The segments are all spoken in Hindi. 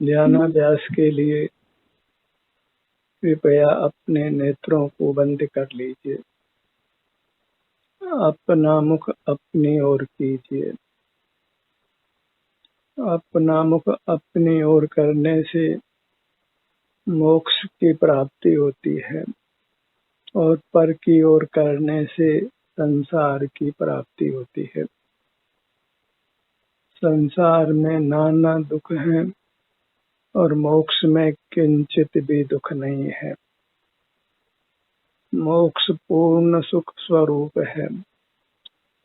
ध्यानाभ्यास के लिए कृपया अपने नेत्रों को बंद कर लीजिए। अपना मुख अपनी ओर कीजिए। अपना मुख अपनी ओर करने से मोक्ष की प्राप्ति होती है और पर की ओर करने से संसार की प्राप्ति होती है। संसार में नाना दुख हैं और मोक्ष में किंचित भी दुख नहीं है। मोक्ष पूर्ण सुख स्वरूप है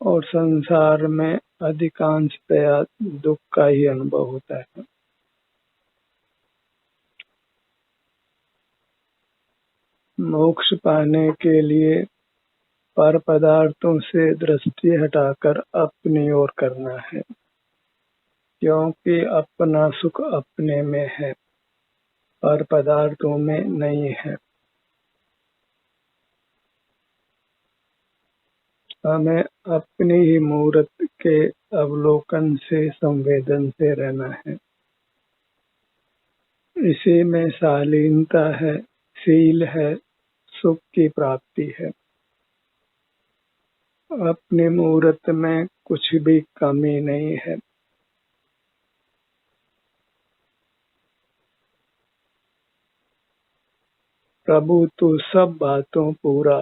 और संसार में अधिकांशतया दुख का ही अनुभव होता है। मोक्ष पाने के लिए पर पदार्थों से दृष्टि हटाकर अपनी ओर करना है, क्योंकि अपना सुख अपने में है, पर पदार्थों में नहीं है। हमें अपनी ही मूर्त के अवलोकन से संवेदन से रहना है। इसी में शालीनता है, शील है, सुख की प्राप्ति है। अपनी मूर्त में कुछ भी कमी नहीं है। प्रभु तू सब बातों पूरा,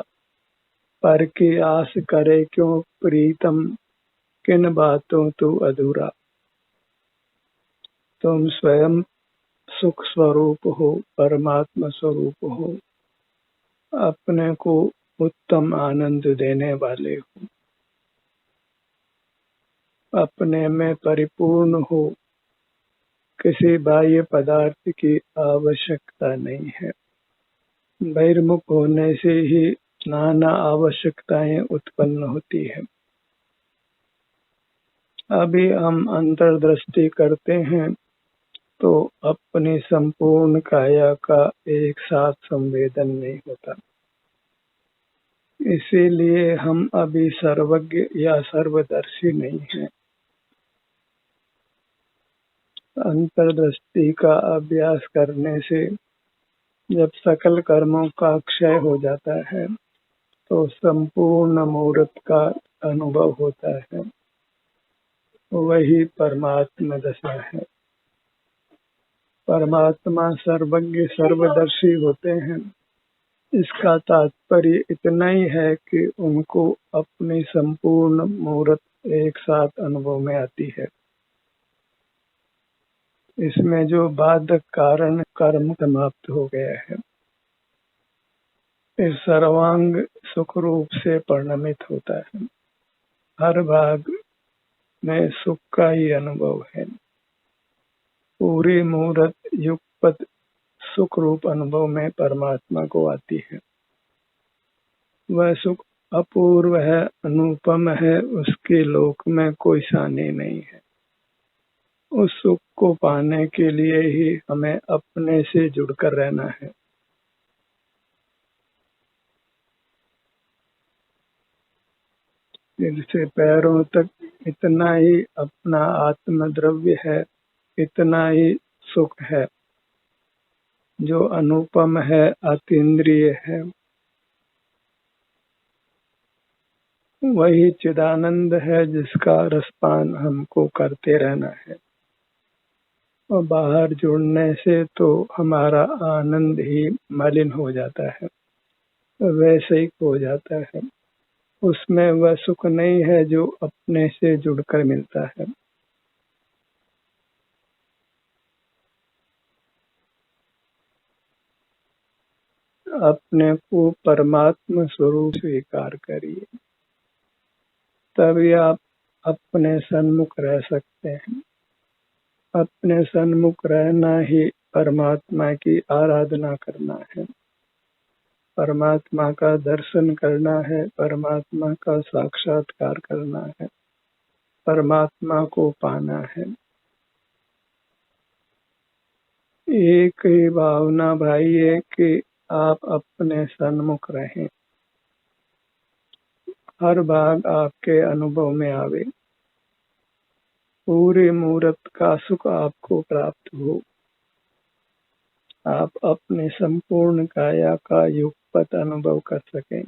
पर की आस करे क्यों प्रीतम, किन बातों तू अधूरा। तुम स्वयं सुख स्वरूप हो, परमात्मा स्वरूप हो, अपने को उत्तम आनंद देने वाले हो, अपने में परिपूर्ण हो, किसी बाह्य पदार्थ की आवश्यकता नहीं है। बहिर्मुख होने से ही नाना आवश्यकताएं उत्पन्न होती है। अभी हम अंतर्दृष्टि करते हैं तो अपनी संपूर्ण काया का एक साथ संवेदन नहीं होता। इसीलिए हम अभी सर्वज्ञ या सर्वदर्शी नहीं हैं। अंतर्दृष्टि का अभ्यास करने से जब सकल कर्मों का क्षय हो जाता है तो संपूर्ण मूर्त का अनुभव होता है। वही परमात्मा दशा है। परमात्मा सर्वज्ञ सर्वदर्शी होते हैं। इसका तात्पर्य इतना ही है कि उनको अपनी संपूर्ण मूर्त एक साथ अनुभव में आती है। इसमें जो बाधक कारण कर्म समाप्त हो गया है, इस सर्वांग सुख रूप से परिणमित होता है। हर भाग में सुख का ही अनुभव है। पूरी मूर्त युगपत सुख रूप अनुभव में परमात्मा को आती है। वह सुख अपूर्व है, अनुपम है, उसके लोक में कोई सानी नहीं है। उस सुख को पाने के लिए ही हमें अपने से जुड़कर रहना है। सिर से पैरों तक इतना ही अपना आत्म द्रव्य है, इतना ही सुख है जो अनुपम है, अतीन्द्रिय है। वही चिदानंद है जिसका रसपान हमको करते रहना है। और बाहर जुड़ने से तो हमारा आनंद ही मलिन हो जाता है, वैसे ही हो जाता है। उसमें वह सुख नहीं है जो अपने से जुड़कर मिलता है। अपने को परमात्मा स्वरूप स्वीकार करिए, तभी आप अपने सन्मुख रह सकते हैं। अपने सन्मुख रहना ही परमात्मा की आराधना करना है, परमात्मा का दर्शन करना है, परमात्मा का साक्षात्कार करना है, परमात्मा को पाना है। एक ही भावना भाई है कि आप अपने सन्मुख रहें, हर भाग आपके अनुभव में आवे, पूरी मूर्त का सुख आपको प्राप्त हो। आप अपने संपूर्ण काया का युगपत अनुभव कर सकें,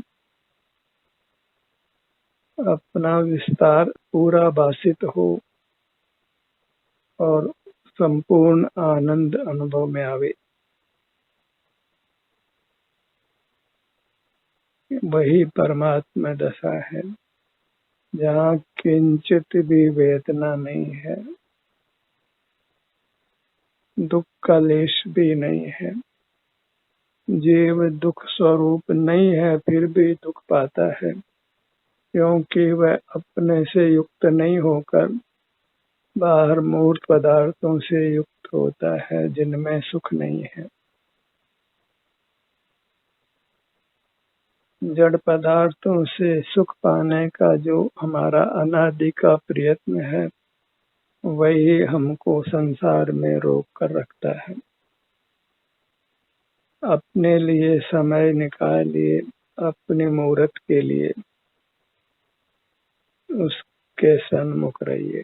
अपना विस्तार पूरा भाषित हो और संपूर्ण आनंद अनुभव में आवे। वही परमात्मा दशा है जहाँ किंचित भी वेदना नहीं है, दुख का लेश भी नहीं है। जीव दुख स्वरूप नहीं है, फिर भी दुख पाता है, क्योंकि वह अपने से युक्त नहीं होकर बाहर मूर्त पदार्थों से युक्त होता है, जिनमें सुख नहीं है। जड़ पदार्थों से सुख पाने का जो हमारा अनादि का प्रयत्न है, वही हमको संसार में रोक कर रखता है। अपने लिए समय निकालिए, अपने मुहूर्त के लिए उसके सन्मुख रहिए,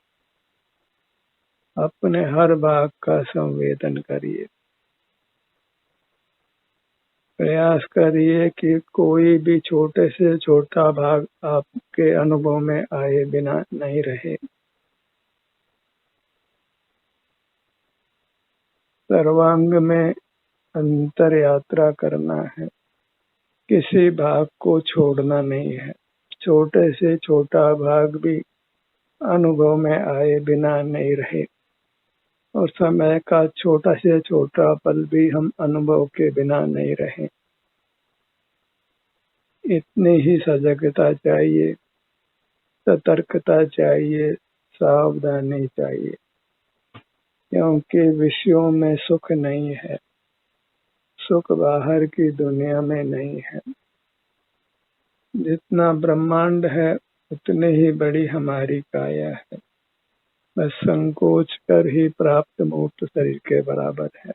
अपने हर भाग का संवेदन करिए। प्रयास करिए कि कोई भी छोटे से छोटा भाग आपके अनुभव में आए बिना नहीं रहे। सर्वांग में अंतर यात्रा करना है, किसी भाग को छोड़ना नहीं है। छोटे से छोटा भाग भी अनुभव में आए बिना नहीं रहे, और समय का छोटा से छोटा पल भी हम अनुभव के बिना नहीं रहे। इतनी ही सजगता चाहिए, सतर्कता चाहिए, सावधानी चाहिए, क्योंकि विषयों में सुख नहीं है, सुख बाहर की दुनिया में नहीं है। जितना ब्रह्मांड है उतनी ही बड़ी हमारी काया है, बस संकोच कर ही प्राप्त मूर्त शरीर के बराबर है।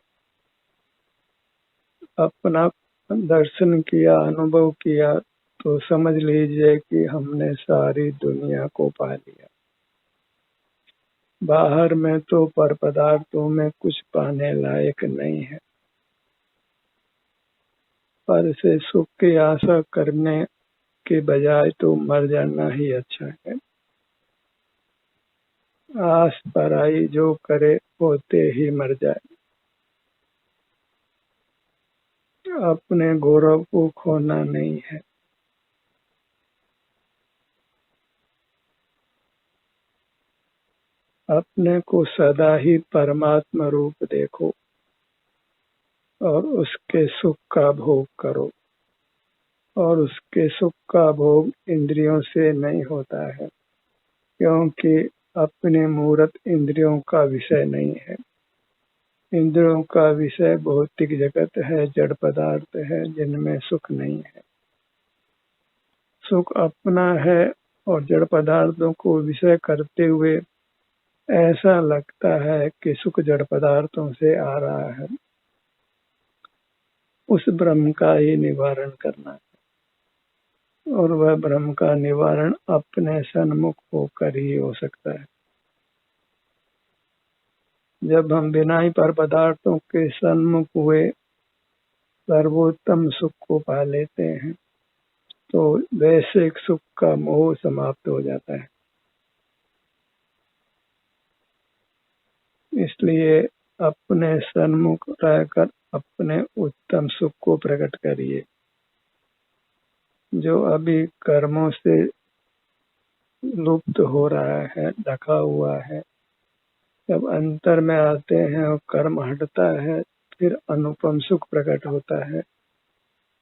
अपना दर्शन किया, अनुभव किया तो समझ लीजिए कि हमने सारी दुनिया को पा लिया। बाहर में तो पर पदार्थों में कुछ पाने लायक नहीं है, पर से सुख की आशा करने के बजाय तो मर जाना ही अच्छा है। आस पराई जो करे होते ही मर जाए, अपने गौरव को खोना नहीं है। अपने को सदा ही परमात्मा रूप देखो और उसके सुख का भोग करो, और उसके सुख का भोग इंद्रियों से नहीं होता है, क्योंकि अपने मूर्त इंद्रियों का विषय नहीं है। इंद्रियों का विषय भौतिक जगत है, जड़ पदार्थ है, जिनमें सुख नहीं है। सुख अपना है, और जड़ पदार्थों को विषय करते हुए ऐसा लगता है कि सुख जड़ पदार्थों से आ रहा है। उस भ्रम का ही निवारण करना है, और वह भ्रम का निवारण अपने सन्मुख होकर ही हो सकता है। जब हम बिना ही पर पदार्थों के सन्मुख हुए सर्वोत्तम सुख को पा लेते हैं, तो वैश्विक सुख का मोह समाप्त हो जाता है। इसलिए अपने सन्मुख रहकर अपने उत्तम सुख को प्रकट करिए, जो अभी कर्मों से लुप्त हो रहा है, ढका हुआ है। जब अंतर में आते हैं और कर्म हटता है, फिर अनुपम सुख प्रकट होता है,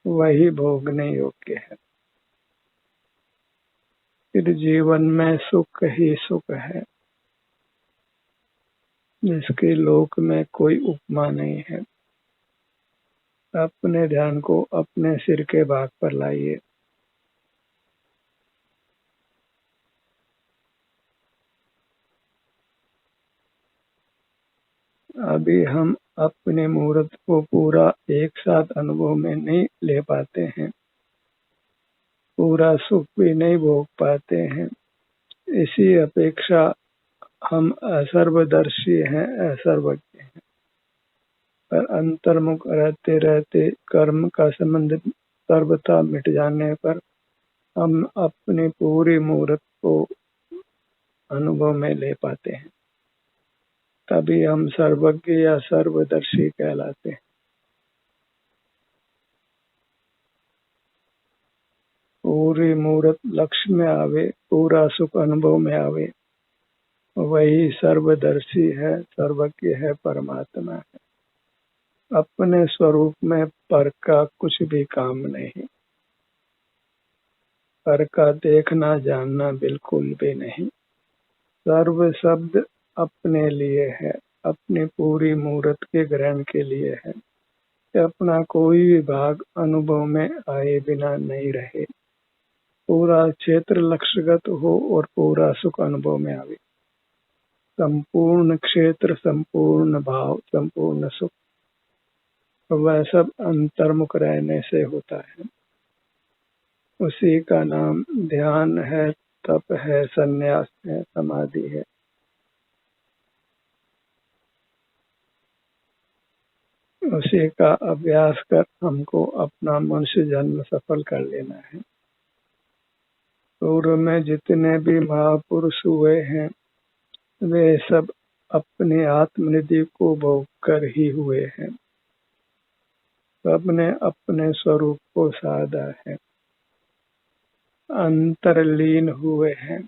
वही भोगने योग्य है। फिर जीवन में सुख ही सुख है, जिसके लोक में कोई उपमा नहीं है। अपने ध्यान को अपने सिर के भाग पर लाइए। अभी हम अपने मुहूर्त को पूरा एक साथ अनुभव में नहीं ले पाते हैं, पूरा सुख भी नहीं भोग पाते हैं। इसी अपेक्षा हम असर्वदर्शी हैं, असर्वज्ञ हैं। पर अंतर्मुख रहते रहते कर्म का संबंध सर्वथा मिट जाने पर हम अपनी पूरी मूर्त को अनुभव में ले पाते हैं। तभी हम सर्वज्ञ या सर्वदर्शी कहलाते हैं। पूरी मूर्त लक्ष्य में आवे, पूरा सुख अनुभव में आवे, वही सर्वदर्शी है, सर्वज्ञ है, परमात्मा है। अपने स्वरूप में पर का कुछ भी काम नहीं, पर का देखना जानना बिल्कुल भी नहीं। सर्व शब्द अपने लिए है, अपनी पूरी मूर्त के ग्रहण के लिए है कि अपना कोई भी भाग अनुभव में आए बिना नहीं रहे, पूरा क्षेत्र लक्ष्यगत हो और पूरा सुख अनुभव में आवे। संपूर्ण क्षेत्र, संपूर्ण भाव, संपूर्ण सुख, वह सब अंतर्मुख रहने से होता है। उसी का नाम ध्यान है, तप है, संन्यास है, समाधि है। उसी का अभ्यास कर हमको अपना मनुष्य जन्म सफल कर लेना है। पूर्व में जितने भी महापुरुष हुए हैं वे सब अपने आत्मनिधि को भोग कर ही हुए हैं। सबने अपने स्वरूप को साधा है, अंतर्लीन हुए हैं,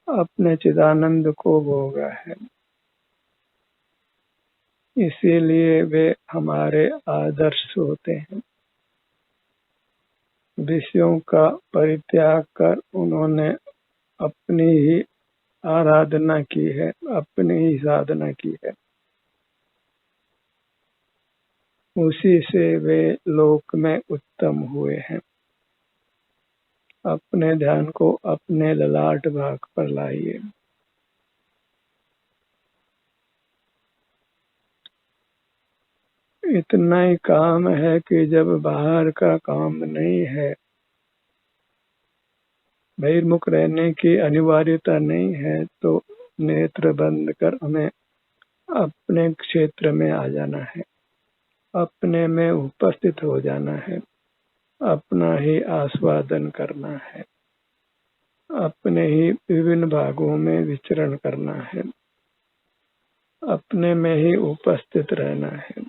अपने चिदानंद को भोगा है। इसीलिए वे हमारे आदर्श होते हैं। विषयों का परित्याग कर उन्होंने अपनी ही आराधना की है, अपनी ही साधना की है। उसी से वे लोक में उत्तम हुए हैं। अपने ध्यान को अपने ललाट भाग पर लाइए। इतना ही काम है कि जब बाहर का काम नहीं है, बहिर्मुख रहने की अनिवार्यता नहीं है, तो नेत्र बंद कर हमें अपने क्षेत्र में आ जाना है, अपने में उपस्थित हो जाना है, अपना ही आस्वादन करना है, अपने ही विभिन्न भागों में विचरण करना है, अपने में ही उपस्थित रहना है।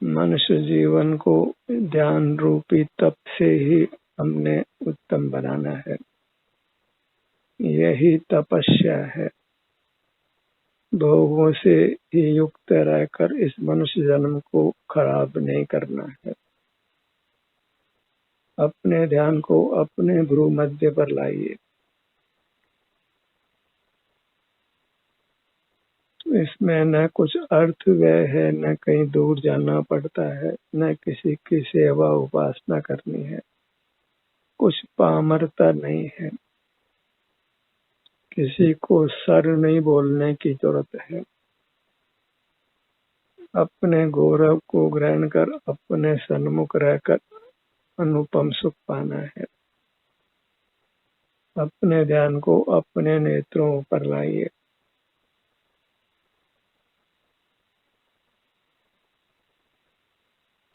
मनुष्य जीवन को ध्यान रूपी तप से ही हमने उत्तम बनाना है। यही तपस्या है। भोगों से ही युक्त रहकर इस मनुष्य जन्म को खराब नहीं करना है। अपने ध्यान को अपने भ्रू मध्य पर लाइए। इसमें न कुछ अर्थ व्यय है, न कहीं दूर जाना पड़ता है, न किसी की सेवा उपासना करनी है, कुछ पामरता नहीं है, किसी को सर नहीं बोलने की जरूरत है। अपने गौरव को ग्रहण कर अपने सन्मुख रहकर अनुपम सुख पाना है। अपने ध्यान को अपने नेत्रों पर लाइए।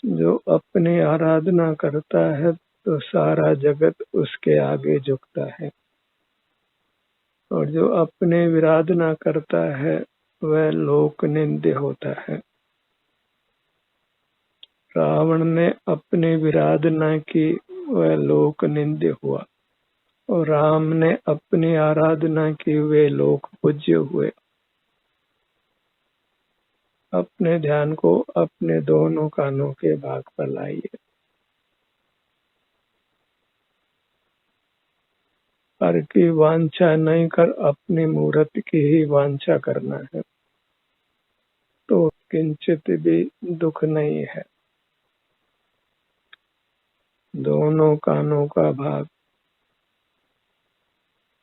जो अपनी आराधना करता है तो सारा जगत उसके आगे झुकता है, और जो अपने विराधना करता है वह लोक निंद्य होता है। रावण ने अपनी विराधना की, वह लोक निंद्य हुआ, और राम ने अपनी आराधना की, वे लोक पूज्य हुए। अपने ध्यान को अपने दोनों कानों के भाग पर लाइए। पर की वांछा नहीं कर अपनी मूर्त की ही वांछा करना है, तो किंचित भी दुख नहीं है। दोनों कानों का भाग,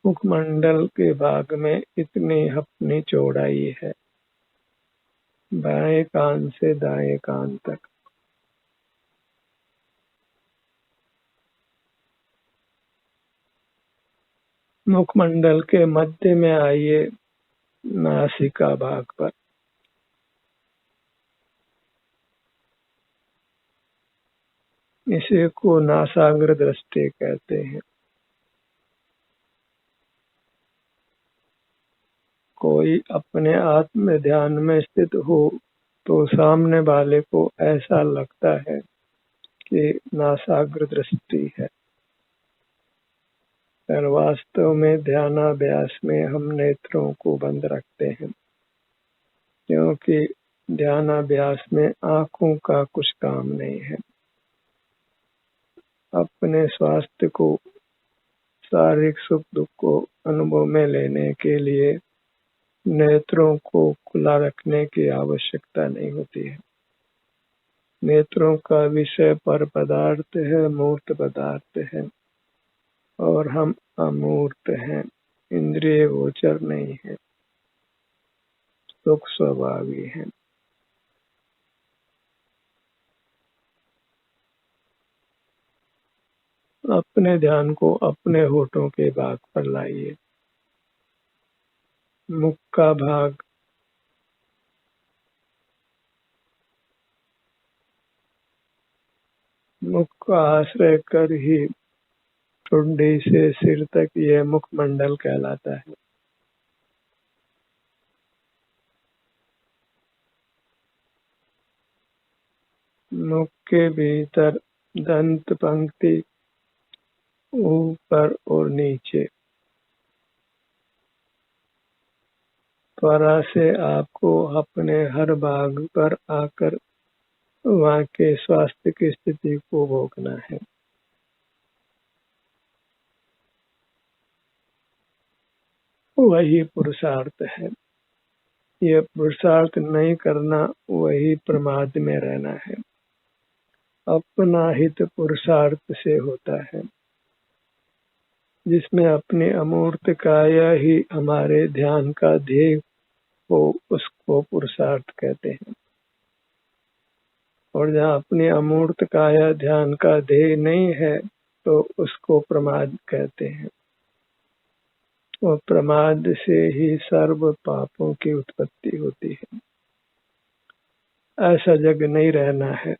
मुखमंडल के भाग में इतनी अपनी चौड़ाई है, बाएं कान से दाएं कान तक। मुखमंडल के मध्य में आइए, नासिका भाग पर। इसी को नासाग्र दृष्टि कहते हैं। कोई अपने आत्म ध्यान में स्थित हो तो सामने वाले को ऐसा लगता है कि नासाग्र दृष्टि है, पर वास्तव में ध्यानाभ्यास में हम नेत्रों को बंद रखते हैं, क्योंकि ध्यानाभ्यास में आंखों का कुछ काम नहीं है। अपने स्वास्थ्य को, शारीरिक सुख दुख को अनुभव में लेने के लिए नेत्रों को खुला रखने की आवश्यकता नहीं होती है। नेत्रों का विषय पर पदार्थ है, मूर्त पदार्थ है, और हम अमूर्त हैं, इंद्रिय गोचर नहीं है, सुख स्वभावी है। अपने ध्यान को अपने होठों के भाग पर लाइए। मुख का भाग, मुख का आश्रय कर ही ठुड्डी से सिर तक यह मुखमंडल कहलाता है। मुख के भीतर दंत पंक्ति ऊपर और नीचे, त्वरा से आपको अपने हर भाग पर आकर वहाँ के स्वास्थ्य की स्थिति को भोगना है। वही पुरुषार्थ है। यह पुरुषार्थ नहीं करना वही प्रमाद में रहना है। अपना हित पुरुषार्थ से होता है, जिसमें अपनी अमूर्त काया ही हमारे ध्यान का ध्येय हो, उसको पुरुषार्थ कहते हैं। और जहाँ अपनी अमूर्त काया ध्यान का ध्येय नहीं है तो उसको प्रमाद कहते हैं। और प्रमाद से ही सर्व पापों की उत्पत्ति होती है। ऐसा जग नहीं रहना है।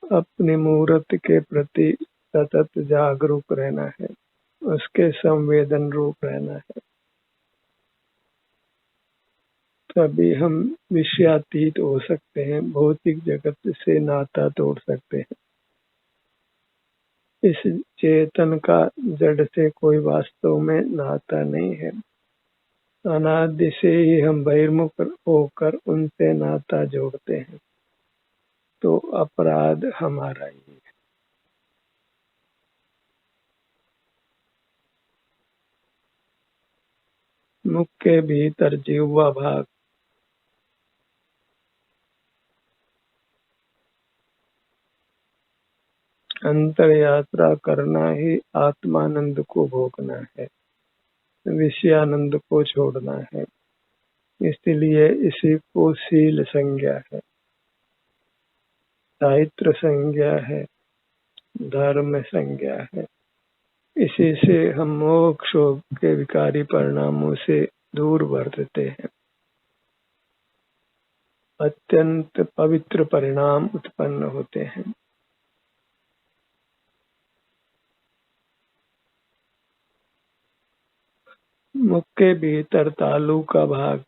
अपनी मूर्त के प्रति सतत जागरूक रहना है, उसके संवेदन रूप रहना है। तभी हम विषयातीत हो सकते हैं, भौतिक जगत से नाता तोड़ सकते हैं। इस चेतन का जड़ से कोई वास्तव में नाता नहीं है। अनादि से ही हम बहिर्मुख होकर उनसे नाता जोड़ते हैं, तो अपराध हमारा ही है। मुख के भीतर जिह्वा भाग, अंतर यात्रा करना ही आत्मानंद को भोगना है, विषयानंद को छोड़ना है। इसलिए इसी को शील संज्ञा है, साहित्य संज्ञा है, धर्म संज्ञा है। इसी से हम मोक्ष के विकारी परिणामों से दूर वर्तते हैं। अत्यंत पवित्र परिणाम उत्पन्न होते हैं। मुख के भीतर तालू का भाग,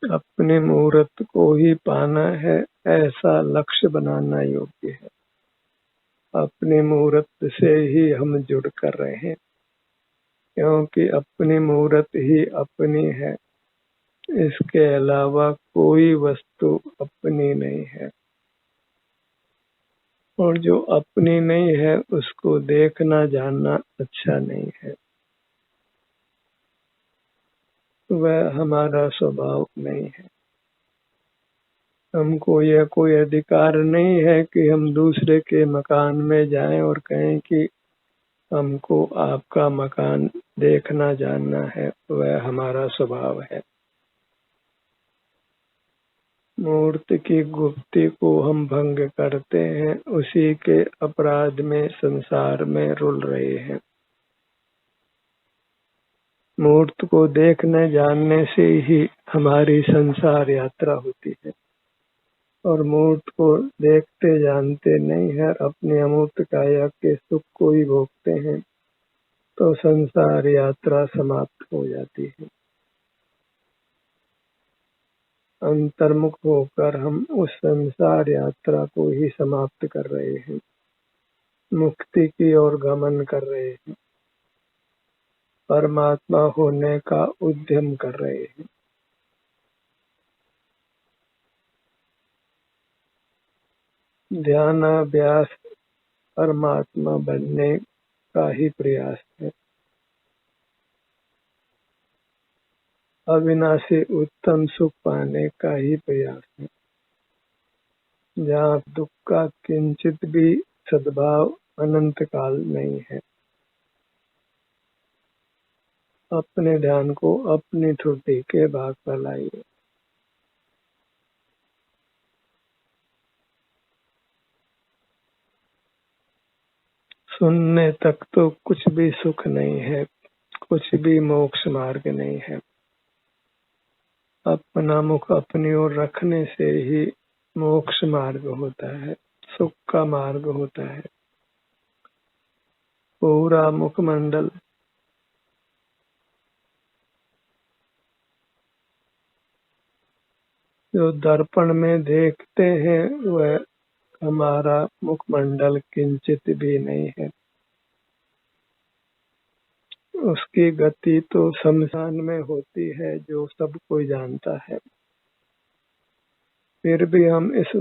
अपने मुहूर्त को ही पाना है ऐसा लक्ष्य बनाना योग्य है। अपने मुहूर्त से ही हम जुड़ कर रहे हैं, क्योंकि अपनी मुहूर्त ही अपनी है। इसके अलावा कोई वस्तु अपनी नहीं है, और जो अपनी नहीं है उसको देखना जानना अच्छा नहीं है। वह हमारा स्वभाव नहीं है। हमको यह कोई अधिकार नहीं है कि हम दूसरे के मकान में जाएं और कहें कि हमको आपका मकान देखना जानना है। वह हमारा स्वभाव है। मूर्त की गुप्ती को हम भंग करते हैं, उसी के अपराध में संसार में रुल रहे हैं। मूर्त को देखने जानने से ही हमारी संसार यात्रा होती है, और मूर्त को देखते जानते नहीं है, अपनी अमूर्त काया के सुख को ही भोगते हैं, तो संसार यात्रा समाप्त हो जाती है। अंतर्मुख होकर हम उस संसार यात्रा को ही समाप्त कर रहे हैं, मुक्ति की ओर गमन कर रहे हैं, परमात्मा होने का उद्यम कर रहे हैं। ध्यानाभ्यास परमात्मा बनने का ही प्रयास है, अविनाशी उत्तम सुख पाने का ही प्रयास है, जहाँ दुख का किंचित भी सद्भाव अनंत काल नहीं है। अपने ध्यान को अपनी त्रुटि के भाग पर लाइए। सुनने तक तो कुछ भी सुख नहीं है, कुछ भी मोक्ष मार्ग नहीं है। अपना मुख अपनी ओर रखने से ही मोक्ष मार्ग होता है, सुख का मार्ग होता है। पूरा मुखमंडल जो दर्पण में देखते हैं वह हमारा मुखमंडल किंचित भी नहीं है। उसकी गति तो शमशान में होती है, जो सब कोई जानता है। फिर भी हम इस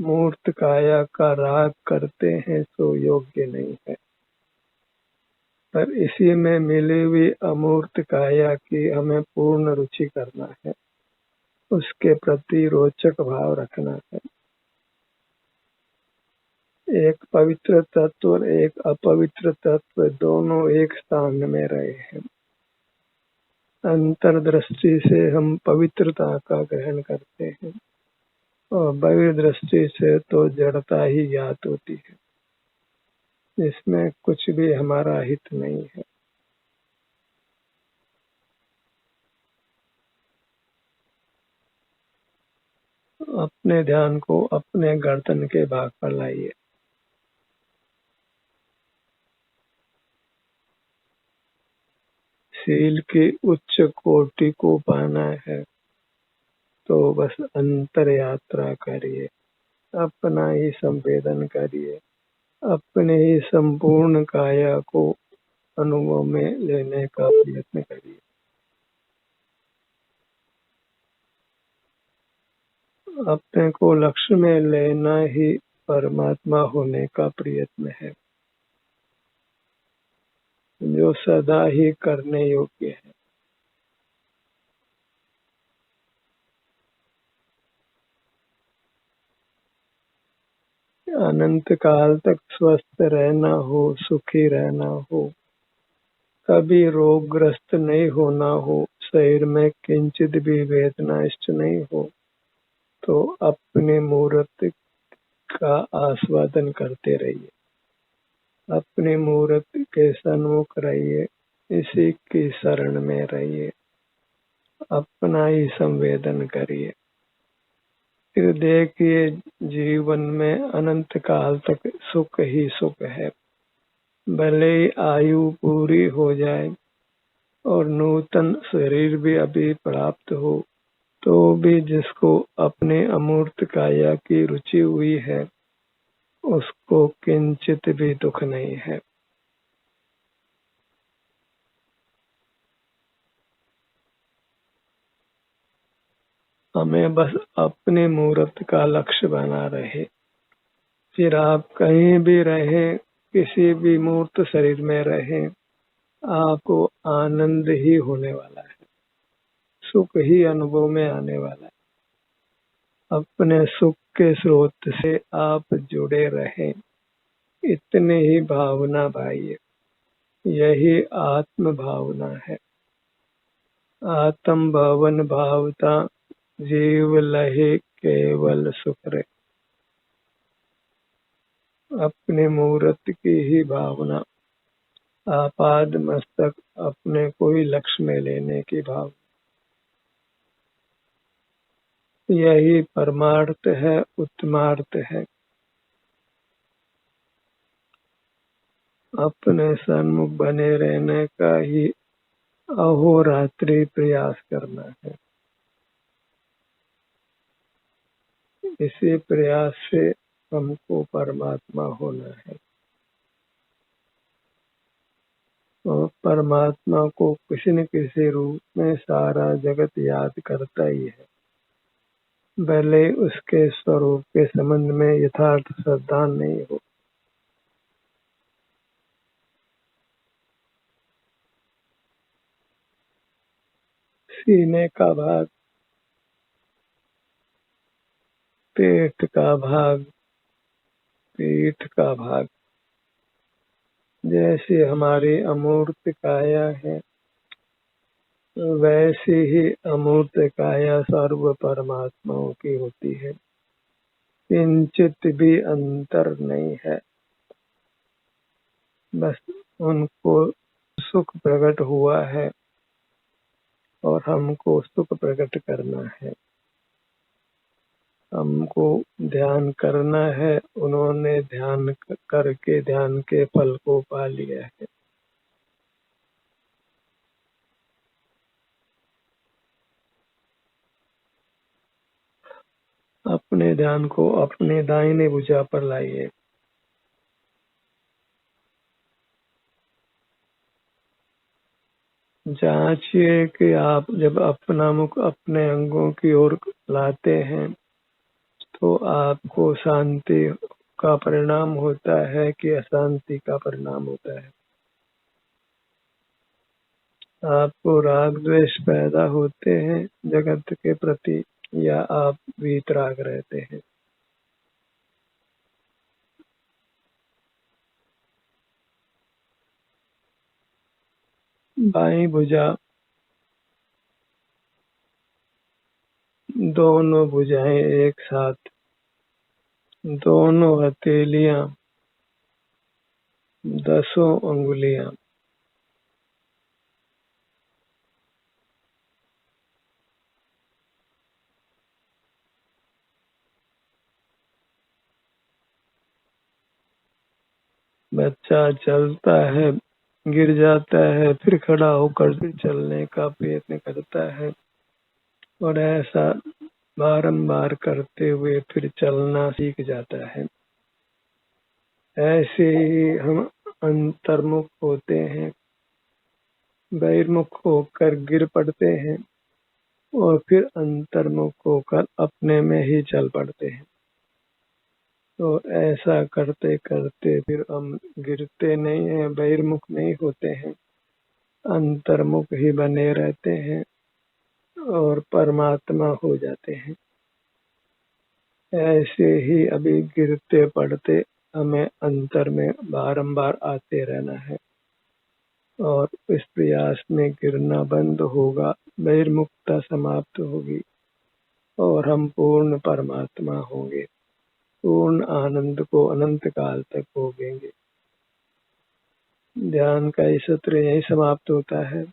मूर्त काया का राग करते हैं तो योग्य नहीं है, पर इसी में मिली हुई अमूर्त काया की हमें पूर्ण रुचि करना है, उसके प्रति रोचक भाव रखना है। एक पवित्र तत्व और एक अपवित्र तत्व दोनों एक स्थान में रहे हैं। अंतर्दृष्टि से हम पवित्रता का ग्रहण करते हैं, और बहिर्दृष्टि से तो जड़ता ही ज्ञात होती है, जिसमें कुछ भी हमारा हित नहीं है। अपने ध्यान को अपने गर्दन के भाग पर लाइए। शील की उच्च कोटि को पाना है तो बस अंतर यात्रा करिए, अपना ही संवेदन करिए, अपने ही संपूर्ण काया को अनुभव में लेने का प्रयत्न करिए। अपने को लक्ष्य में लेना ही परमात्मा होने का प्रयत्न है, जो सदा ही करने योग्य है। अनंत काल तक स्वस्थ रहना हो, सुखी रहना हो, कभी रोगग्रस्त नहीं होना हो, शरीर में किंचित भी वेदना इष्ट नहीं हो, तो अपने मूर्त का आस्वादन करते रहिए, अपने मूर्त के सन्मुख रहिए, इसी की शरण में रहिए, अपना ही संवेदन करिए। फिर देखिए जीवन में अनंत काल तक सुख ही सुख है। भले ही आयु पूरी हो जाए और नूतन शरीर भी अभी प्राप्त हो, तो भी जिसको अपने अमूर्त काया की रुचि हुई है उसको किंचित भी दुख नहीं है। हमें बस अपने मूर्त का लक्ष्य बना रहे, फिर आप कहीं भी रहें, किसी भी मूर्त शरीर में रहें, आपको आनंद ही होने वाला है, सुख ही अनुभव में आने वाला है। अपने सुख के स्रोत से आप जुड़े रहें, इतने ही भावना पाइए, यही आत्म भावना है। आत्म भवन भावता जीव लहे केवल सुख रे। अपने मूर्त की ही भावना, आपाद मस्तक अपने कोई लक्ष्य में लेने की भाव, यही परमार्थ है, उत्तमार्थ है। अपने सन्मुख बने रहने का ही अहोरात्रि प्रयास करना है। इसी प्रयास से हमको परमात्मा होना है और परमात्मा को किसी न किसी रूप में सारा जगत याद करता ही है, भले उसके स्वरूप के संबंध में यथार्थ श्रद्धा नहीं हो। सीने का भाग, पेट का भाग, पीठ का भाग, जैसे हमारी अमूर्त काया है वैसी ही अमूर्त काया सर्व परमात्माओं की होती है। किंचित भी अंतर नहीं है, बस उनको सुख प्रकट हुआ है और हमको सुख प्रकट करना है। हमको ध्यान करना है, उन्होंने ध्यान करके ध्यान के फल को पा लिया है। अपने ध्यान को अपने दाहिने भुजा पर लाइए। जांचिए कि आप जब अपना मुख अपने अंगों की ओर लाते हैं तो आपको शांति का परिणाम होता है कि अशांति का परिणाम होता है। आपको राग द्वेष पैदा होते हैं जगत के प्रति या आप वीतराग रहते हैं। बाईं भुजा, दोनों भुजाएं एक साथ, दोनों हथेलियां, 10 अंगुलियां, बच्चा चलता है, गिर जाता है, फिर खड़ा होकर फिर चलने का प्रयत्न करता है और ऐसा बारंबार करते हुए फिर चलना सीख जाता है। ऐसे ही हम अंतर्मुख होते हैं, बहिर्मुख होकर गिर पड़ते हैं और फिर अंतर्मुख होकर अपने में ही चल पड़ते हैं। तो ऐसा करते करते फिर हम गिरते नहीं हैं, बहिर्मुख नहीं होते हैं, अंतर्मुख ही बने रहते हैं और परमात्मा हो जाते हैं। ऐसे ही अभी गिरते पड़ते हमें अंतर में बारंबार आते रहना है और इस प्रयास में गिरना बंद होगा, बहिर्मुखता समाप्त होगी और हम पूर्ण परमात्मा होंगे, पूर्ण आनंद को अनंत काल तक भोगेंगे। ध्यान का ये सत्र यही समाप्त होता है।